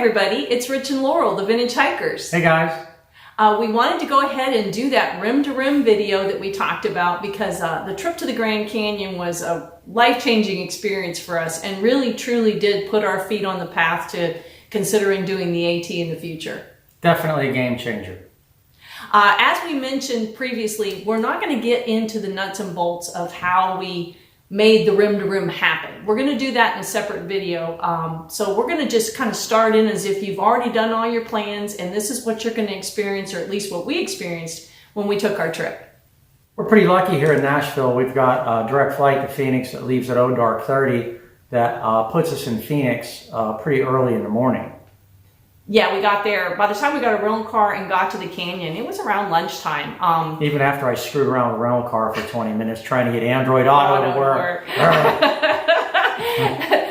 everybody, it's Rich and Laurel, the Vintage Hikers. Hey guys. We wanted to go ahead and do that rim to rim video that we talked about because the trip to the Grand Canyon was a life-changing experience for us and really truly did put our feet on the path to considering doing the AT in the future. Definitely a game changer. As we mentioned previously, we're not going to get into the nuts and bolts of how we made the rim to rim happen. We're going to do that in a separate video. So we're going to just kind of start in as if you've already done all your plans and this is what you're going to experience, or at least what we experienced when we took our trip. We're pretty lucky here in Nashville. We've got a direct flight to Phoenix that leaves at dark 30 that puts us in Phoenix pretty early in the morning. Yeah, we got there. By the time we got a rental car and got to the canyon, it was around lunchtime. Even after I screwed around with the rental car for 20 minutes trying to get Android Auto to work.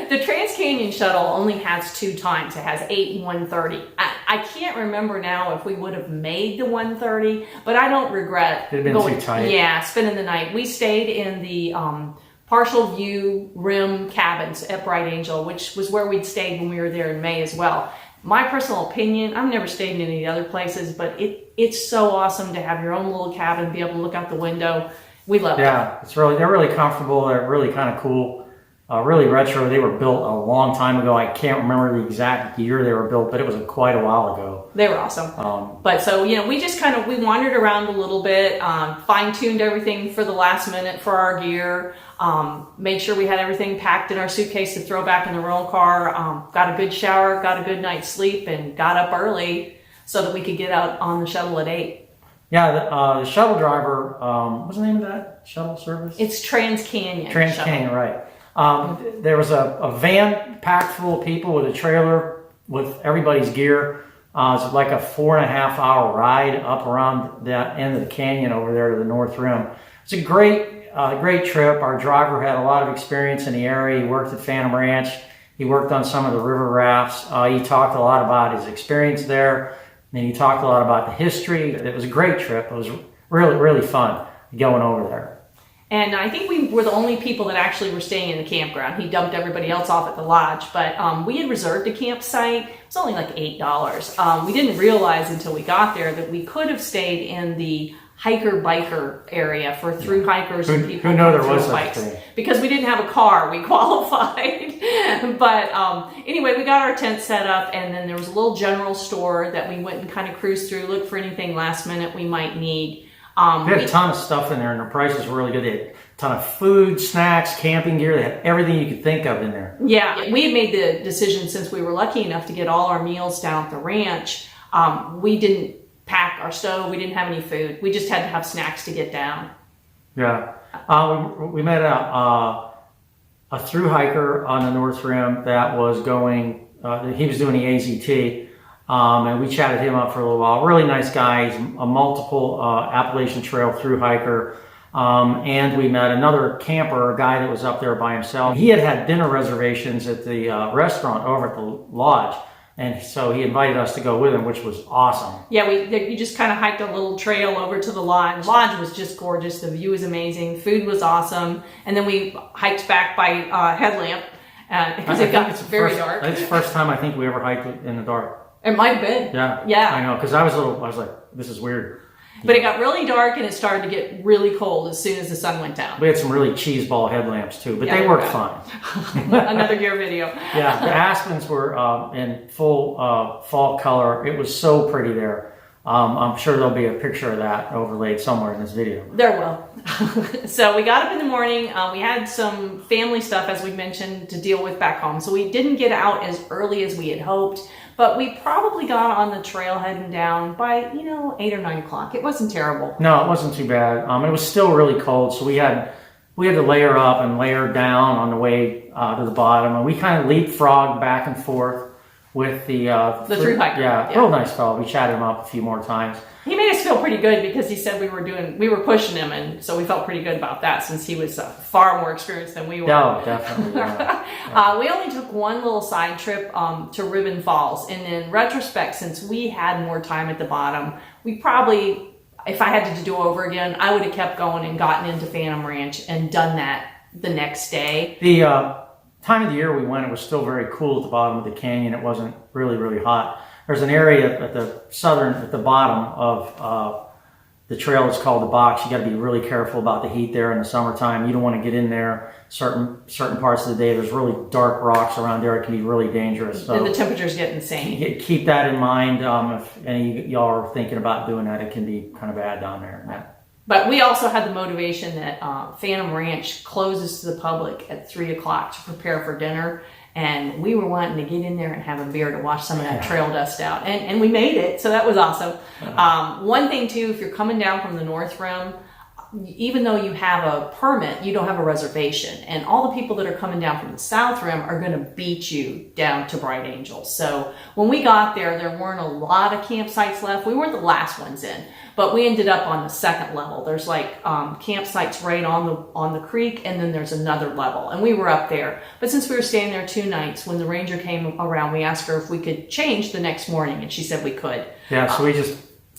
The Trans-Canyon shuttle only has 2 times. It has 8 and 1:30. I can't remember now if we would have made the 1:30, but I don't regret It'd been too tight. Yeah, spending the night. We stayed in the partial view rim cabins at Bright Angel, which was where we'd stayed when we were there in May as well. My personal opinion, I've never stayed in any other places, but it's so awesome to have your own little cabin, be able to look out the window. We love it. Yeah, they're really comfortable. They're really kind of cool, really retro. They were built a long time ago. I can't remember the exact year they were built, but it was quite a while ago. They were awesome. But so, we just we wandered around a little bit, fine-tuned everything for the last minute for our gear, made sure we had everything packed in our suitcase to throw back in the rental car, got a good shower, got a good night's sleep, and got up early so that we could get out on the shuttle at 8. Yeah, the shuttle driver, what's the name of that shuttle service? It's Trans-Canyon. Trans-Canyon, right. There was a van packed full of people with a trailer with everybody's gear. It was like a 4.5 hour ride up around that end of the canyon over there to the North Rim. It's a great trip. Our driver had a lot of experience in the area. He worked at Phantom Ranch. He worked on some of the river rafts. He talked a lot about his experience there. And he talked a lot about the history. It was a great trip. It was really, really fun going over there. And I think we were the only people that actually were staying in the campground. He dumped everybody else off at the lodge, but we had reserved a campsite. It was only like $8. We didn't realize until we got there that we could have stayed in the hiker-biker area for through hikers and people who know there through was bikes. such a thing. Because we didn't have a car, we qualified. But anyway, we got our tent set up, and then there was a little general store that we went and kind of cruised through, looked for anything last minute we might need. They had a ton of stuff in there, and the prices were really good. They had a ton of food, snacks, camping gear. They had everything you could think of in there. Yeah, we had made the decision, since we were lucky enough to get all our meals down at the ranch, we didn't pack our stove. We didn't have any food. We just had to have snacks to get down. Yeah. We met a thru hiker on the North Rim that was going, he was doing the AZT. And we chatted him up for a little while. Really nice guy. He's a multiple Appalachian Trail thru hiker. And we met another camper, a guy that was up there by himself. He had dinner reservations at the restaurant over at the lodge. And so he invited us to go with him, which was awesome. Yeah, we just kind of hiked a little trail over to the lodge. The lodge was just gorgeous. The view was amazing. Food was awesome. And then we hiked back by headlamp because it got very dark. That's the first time I think we ever hiked in the dark. It might have been. Yeah. I know, because I was like, this is weird. But it got really dark and it started to get really cold as soon as the sun went down. We had some really cheeseball headlamps too, but they worked fine. Another gear video. Yeah, the aspens were in full fall color. It was so pretty there. I'm sure there'll be a picture of that overlaid somewhere in this video. There will. So we got up in the morning. We had some family stuff, as we mentioned, to deal with back home. So we didn't get out as early as we had hoped. But we probably got on the trail heading down by, 8 or 9 o'clock. It wasn't terrible. No, it wasn't too bad. It was still really cold, so we had to layer up and layer down on the way to the bottom. And we kind of leapfrogged back and forth with the thru hiker. Yeah, real nice fellow. We chatted him up a few more times. He made us feel pretty good because he said we were pushing him, and so we felt pretty good about that since he was far more experienced than we were. No, definitely. Yeah. We only took one little side trip to Ribbon Falls, and in retrospect, since we had more time at the bottom, we probably, if I had to do over again, I would have kept going and gotten into Phantom Ranch and done that the next day. time of the year we went, it was still very cool at the bottom of the canyon. It wasn't really, really hot. There's an area at the bottom of the trail. It's called the box. You got to be really careful about the heat there in the summertime. You don't want to get in there certain parts of the day. There's really dark rocks around there. It can be really dangerous. So the temperatures get insane. Keep that in mind. If any of y'all are thinking about doing that, it can be kind of bad down there. Yeah. But we also had the motivation that Phantom Ranch closes to the public at 3 o'clock to prepare for dinner. And we were wanting to get in there and have a beer to wash some of that trail dust out. And we made it, so that was awesome. One thing, too, if you're coming down from the North Rim, even though you have a permit, you don't have a reservation. And all the people that are coming down from the South Rim are going to beat you down to Bright Angel. So when we got there, there weren't a lot of campsites left. We weren't the last ones in, but we ended up on the second level. There's like campsites right on the creek, and then there's another level. And we were up there. But since we were staying there 2 nights, when the ranger came around, we asked her if we could change the next morning, and she said we could. Yeah, so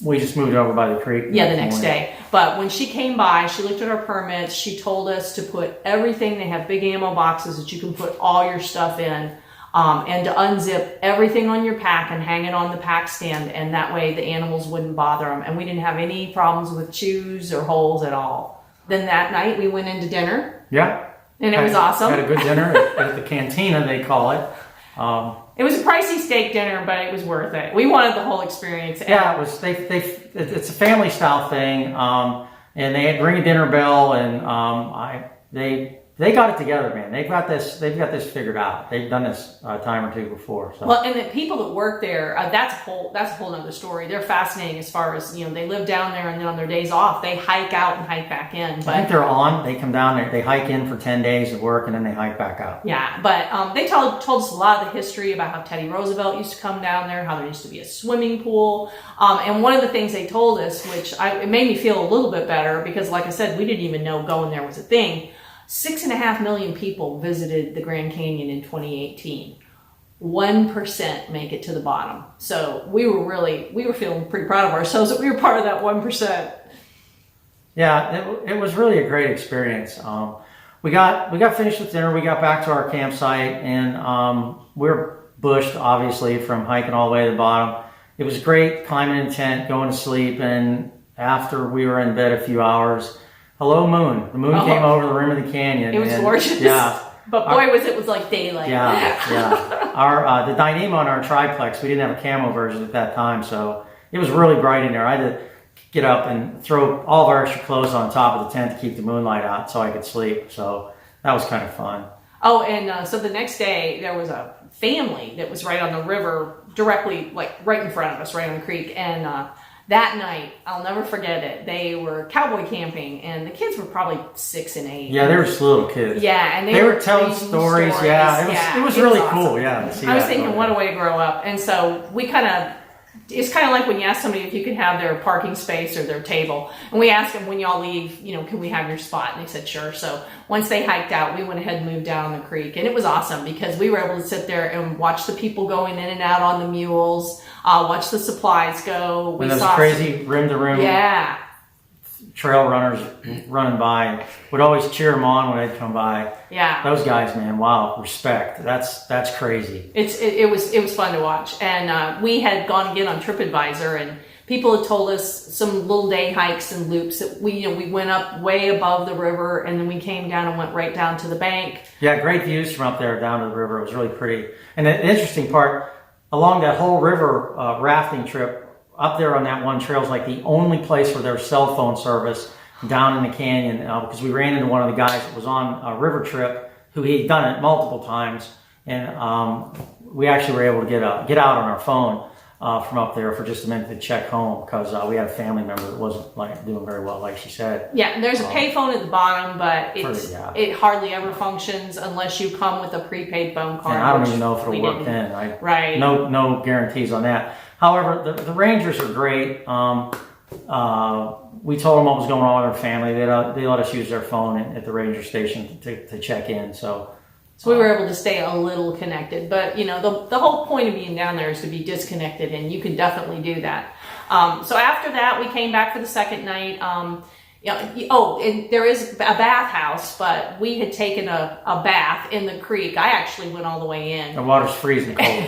we just moved over by the creek. Yeah, the next day. But when she came by, she looked at our permits. She told us to put everything. They have big ammo boxes that you can put all your stuff in, and to unzip everything on your pack and hang it on the pack stand. And that way the animals wouldn't bother them. And we didn't have any problems with chews or holes at all. Then that night we went into dinner. Yeah. And it was awesome. Had a good dinner at the cantina, they call it. It was a pricey steak dinner, but it was worth it. We wanted the whole experience. Yeah, it was. It's a family style thing, and they had ring a dinner bell, and they got it together, man. They've got this figured out. They've done this a time or two before. So. Well, and the people that work there, that's a whole nother story. They're fascinating as far as, they live down there, and then on their days off, they hike out and hike back in. But I think they come down there, they hike in for 10 days of work, and then they hike back out. Yeah, but they told us a lot of the history about how Teddy Roosevelt used to come down there, how there used to be a swimming pool. And one of the things they told us, it made me feel a little bit better, because like I said, we didn't even know going there was a thing. 6.5 million people visited the Grand Canyon in 2018. 1% make it to the bottom. So we were feeling pretty proud of ourselves that we were part of that 1%. Yeah, it was really a great experience. We got finished with dinner. We got back to our campsite, and we were bushed, obviously, from hiking all the way to the bottom. It was great climbing in a tent, going to sleep, and after we were in bed a few hours, hello moon. The moon came over the rim of the canyon. It was gorgeous. Yeah. But boy, it was like daylight. Yeah. The Dyneema on our triplex, we didn't have a camo version at that time, so it was really bright in there. I had to get up and throw all of our extra clothes on top of the tent to keep the moonlight out so I could sleep. So that was kind of fun. Oh, and so the next day there was a family that was right on the river, directly, like right in front of us, right on the creek. And that night, I'll never forget it. They were cowboy camping, and the kids were probably 6 and 8. Yeah, they were just little kids. Yeah, and they were telling stories. Yeah, it was really awesome. Cool. Yeah, to see I was thinking, what a way to grow up. And so it's kind of like when you ask somebody if you can have their parking space or their table. And we asked them, when y'all leave, can we have your spot? And they said, sure. So once they hiked out, we went ahead and moved down the creek. And it was awesome because we were able to sit there and watch the people going in and out on the mules, watch the supplies go. When those crazy rim-to-rim trail runners running by, would always cheer them on when they'd come by. Yeah, those guys, man, wow, respect. That's crazy. It was fun to watch, and we had gone again on TripAdvisor, and people had told us some little day hikes and loops that we went up way above the river, and then we came down and went right down to the bank. Yeah, great views from up there down to the river. It was really pretty. And the interesting part, along that whole river rafting trip, up there on that one trail is like the only place where there's cell phone service down in the canyon, because we ran into one of the guys that was on a river trip who he'd done it multiple times, and we actually were able to get out on our phone from up there for just a minute to check home, because we had a family member that wasn't doing very well, like she said. Yeah, and there's a payphone at the bottom, but it hardly ever functions unless you come with a prepaid phone card. And I don't even know if it'll work then. Right. No guarantees on that. However, the rangers are great. We told them what was going on with our family. They let us use their phone at the ranger station to check in. So we were able to stay a little connected. But, the whole point of being down there is to be disconnected, and you can definitely do that. So after that, we came back for the second night. Yeah. Oh, and there is a bathhouse, but we had taken a bath in the creek. I actually went all the way in. The water's freezing cold.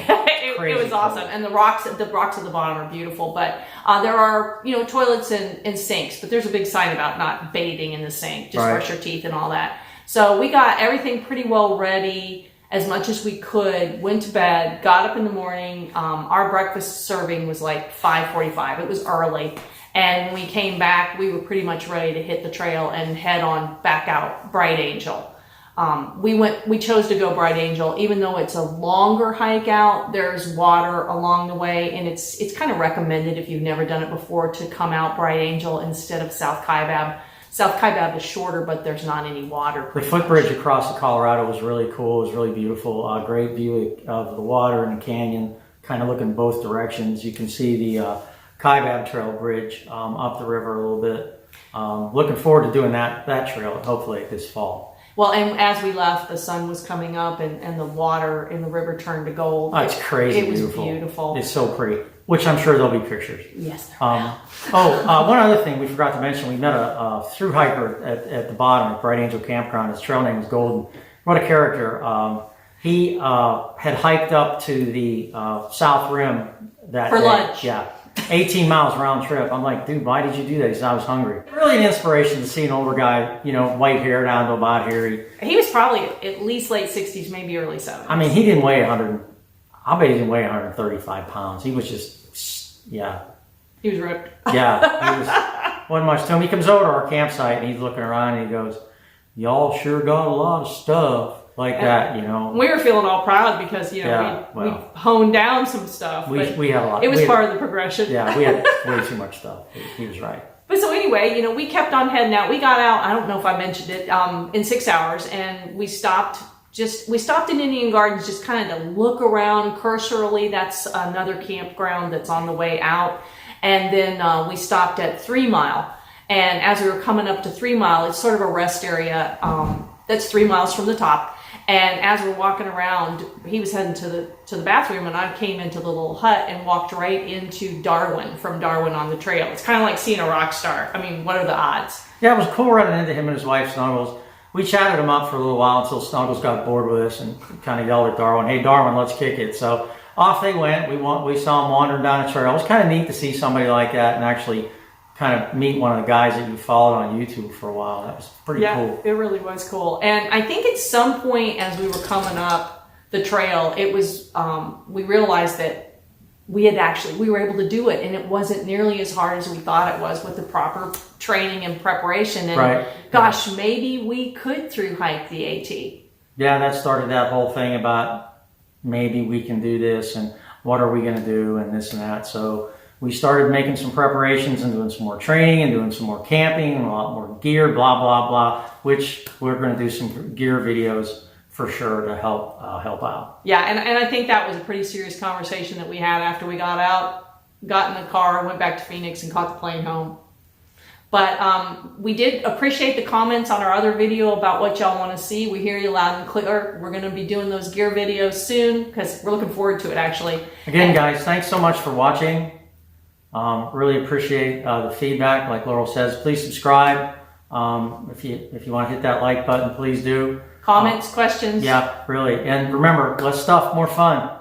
It was awesome, and the rocks at the bottom are beautiful. But there are toilets and sinks, but there's a big sign about not bathing in the sink. Just brush your teeth and all that. So we got everything pretty well ready as much as we could. Went to bed, got up in the morning. Our breakfast serving was like 5:45. It was early. And when we came back, we were pretty much ready to hit the trail and head on back out Bright Angel. We chose to go Bright Angel, even though it's a longer hike out. There's water along the way, and it's kind of recommended if you've never done it before to come out Bright Angel instead of South Kaibab. South Kaibab is shorter, but there's not any water. The footbridge across the Colorado was really cool. It was really beautiful. Great view of the water and the canyon, kind of looking both directions. You can see the Kaibab Trail bridge up the river a little bit. Looking forward to doing that trail, hopefully this fall. Well, and as we left, the sun was coming up and the water in the river turned to gold. Oh, it's crazy It was beautiful. beautiful. It's so pretty, which I'm sure there'll be pictures. Yes, there will. One other thing we forgot to mention, we met a thru hiker at the bottom at Bright Angel Campground. His trail name is Golden. What a character. He had hiked up to the South Rim that For day. lunch. Yeah. 18 miles round trip. I'm like, dude, why did you do that? He said, I was hungry. Really an inspiration to see an older guy, white hair down to about here. He was probably at least late 60s, maybe early 70s. I mean, he didn't weigh 100. I bet he didn't weigh 135 pounds. He was just, yeah. He was ripped. Yeah, wasn't much to him. He comes over to our campsite and he's looking around and he goes, y'all sure got a lot of stuff. Like that, We were feeling all proud because, we honed down some stuff. We had a lot. It was part of the progression. Yeah, we had way too much stuff. He was right. But so anyway, we kept on heading out. We got out, I don't know if I mentioned it, in 6 hours, and we stopped in Indian Gardens just kind of to look around cursorily. That's another campground that's on the way out. And then we stopped at 3 Mile. And as we were coming up to 3 Mile, it's sort of a rest area that's 3 miles from the top. And as we're walking around, he was heading to the bathroom, and I came into the little hut and walked right into Darwin from Darwin on the Trail. It's kind of like seeing a rock star. I mean, what are the odds? Yeah, it was cool running into him and his wife, Snuggles. We chatted him up for a little while until Snuggles got bored with us and kind of yelled at Darwin, hey, Darwin, let's kick it. So off they went. We saw him wandering down the trail. It was kind of neat to see somebody like that and actually kind of meet one of the guys that you followed on YouTube for a while. That was pretty cool. Yeah, it really was cool. And I think at some point as we were coming up the trail, it was, we realized that we were able to do it, and it wasn't nearly as hard as we thought it was with the proper training and preparation. And gosh, maybe we could thru hike the AT. Yeah, that started that whole thing about maybe we can do this and what are we going to do and this and that. So we started making some preparations and doing some more training and doing some more camping and a lot more gear, blah, blah, blah, which we're going to do some gear videos for sure to help out. Yeah, and I think that was a pretty serious conversation that we had after we got out, got in the car, went back to Phoenix and caught the plane home. But we did appreciate the comments on our other video about what y'all want to see. We hear you loud and clear. We're going to be doing those gear videos soon because we're looking forward to it, actually. Again, guys, thanks so much for watching. Really appreciate the feedback. Like Laurel says, please subscribe. If you want to hit that like button, please do. Comments, questions. Yeah, really. And remember, less stuff, more fun.